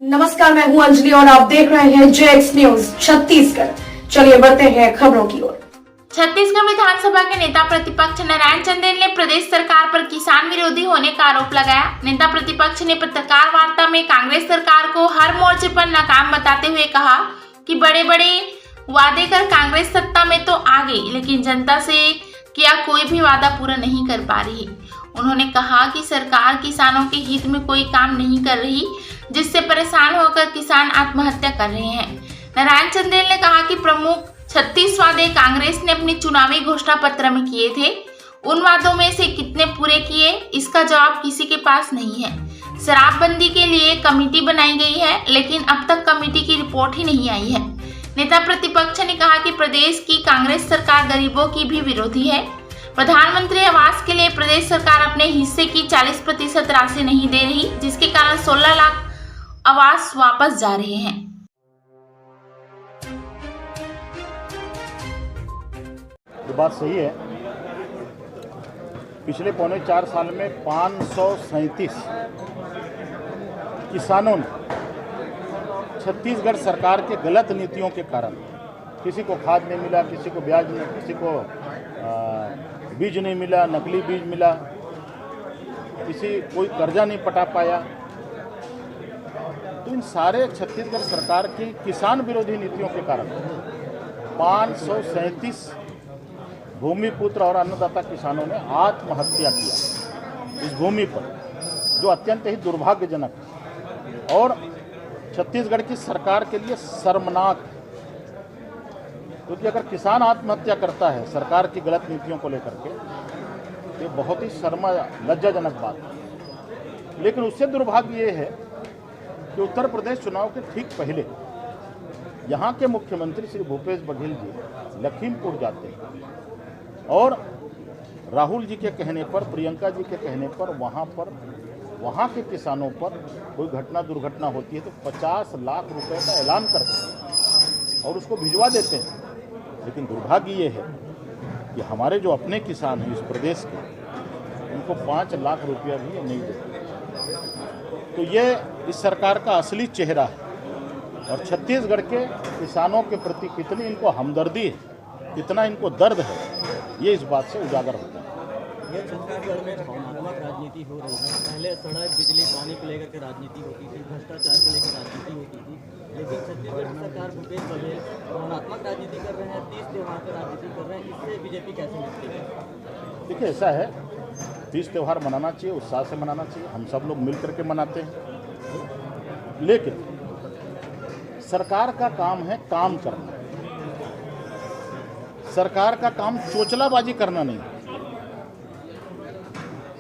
नमस्कार, मैं हूं अंजलि और आप देख रहे हैं जेएक्स न्यूज छत्तीसगढ़। चलिए बढ़ते हैं खबरों की ओर। छत्तीसगढ़ विधानसभा के नेता प्रतिपक्ष नारायण चंदेल ने प्रदेश सरकार पर किसान विरोधी होने का आरोप लगाया। नेता प्रतिपक्ष ने पत्रकार वार्ता में कांग्रेस सरकार को हर मोर्चे पर नाकाम बताते हुए कहा कि बड़े बड़े वादे कर कांग्रेस सत्ता में तो आ गई, लेकिन जनता से किया कोई भी वादा पूरा नहीं कर पा रही। उन्होंने कहा कि सरकार किसानों के हित में कोई काम नहीं कर रही, जिससे परेशान होकर किसान आत्महत्या कर रहे हैं। नारायण चंदेल ने कहा कि प्रमुख 36 वादे कांग्रेस ने अपने चुनावी घोषणा पत्र में किए थे। उन वादों में से कितने पूरे किए, इसका जवाब किसी के पास नहीं है। शराबबंदी के लिए कमेटी बनाई गई है, लेकिन अब तक कमेटी की रिपोर्ट ही नहीं आई है। नेता प्रतिपक्ष ने कहा कि प्रदेश की कांग्रेस सरकार गरीबों की भी विरोधी है। प्रधानमंत्री आवास के लिए प्रदेश सरकार अपने हिस्से की 40% राशि नहीं दे रही, जिसके कारण 16 लाख आवास वापस जा रहे हैं। ये बात सही है। पिछले पौने 4 साल में 537 किसानों ने छत्तीसगढ़ सरकार के गलत नीतियों के कारण, किसी को खाद नहीं मिला, किसी को ब्याज नहीं, किसी को बीज नहीं मिला, नकली बीज मिला, कोई कर्जा नहीं पटा पाया। तो इन सारे छत्तीसगढ़ सरकार की किसान विरोधी नीतियों के कारण 537 भूमिपुत्र और अन्नदाता किसानों ने आत्महत्या किया इस भूमि पर, जो अत्यंत ही दुर्भाग्यजनक है और छत्तीसगढ़ की सरकार के लिए शर्मनाक है। क्योंकि अगर किसान आत्महत्या करता है सरकार की गलत नीतियों को लेकर के, ये बहुत ही लज्जाजनक बात है। लेकिन उससे दुर्भाग्य ये है कि उत्तर प्रदेश चुनाव के ठीक पहले यहाँ के मुख्यमंत्री श्री भूपेश बघेल जी लखीमपुर जाते हैं और राहुल जी के कहने पर, प्रियंका जी के कहने पर वहाँ के किसानों पर कोई दुर्घटना होती है तो 50 लाख रुपए का ऐलान करते हैं और उसको भिजवा देते हैं। लेकिन दुर्भाग्य ये है कि हमारे जो अपने किसान हैं इस प्रदेश के, उनको 5 लाख रुपया भी नहीं देते। तो ये इस सरकार का असली चेहरा है और छत्तीसगढ़ के किसानों के प्रति कितनी इनको हमदर्दी है, कितना इनको दर्द है, ये इस बात से उजागर होता है। ये छत्तीसगढ़ में भावनात्मक राजनीति हो रही है। पहले सड़क, बिजली, पानी को लेकर के राजनीति होती थी, भ्रष्टाचार को लेकर राजनीति होती थी, लेकिन छत्तीसगढ़ सरकार भूपेश बघेल भावनात्मक राजनीति कर रहे हैं, 30 त्योहार पर राजनीति कर रहे हैं। इससे बीजेपी कैसे निपटेगी? देखिए, ऐसा है, 30 त्यौहार मनाना चाहिए, उत्साह से मनाना चाहिए, हम सब लोग मिल करके मनाते हैं। लेकिन सरकार का काम है काम करना, सरकार का काम चोचलाबाजी करना नहीं है।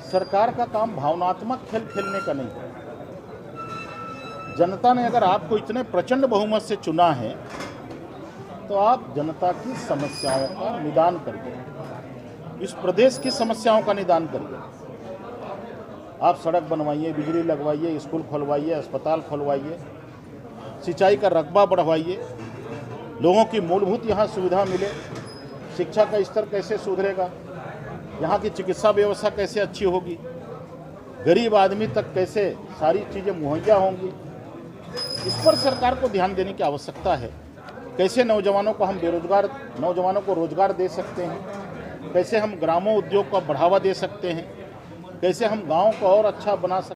सरकार का काम भावनात्मक खेल खेलने का नहीं है। जनता ने अगर आपको इतने प्रचंड बहुमत से चुना है तो आप जनता की समस्याओं का निदान करिए, इस प्रदेश की समस्याओं का निदान करिए। आप सड़क बनवाइए, बिजली लगवाइए, स्कूल खोलवाइए, अस्पताल खोलवाइए, सिंचाई का रकबा बढ़वाइए, लोगों की मूलभूत यहाँ सुविधा मिले, शिक्षा का स्तर कैसे सुधरेगा, यहाँ की चिकित्सा व्यवस्था कैसे अच्छी होगी, गरीब आदमी तक कैसे सारी चीज़ें मुहैया होंगी, इस पर सरकार को ध्यान देने की आवश्यकता है। कैसे नौजवानों को रोजगार दे सकते हैं, कैसे हम ग्रामों उद्योग को बढ़ावा दे सकते हैं, कैसे हम गांव को और अच्छा बना सकते हैं।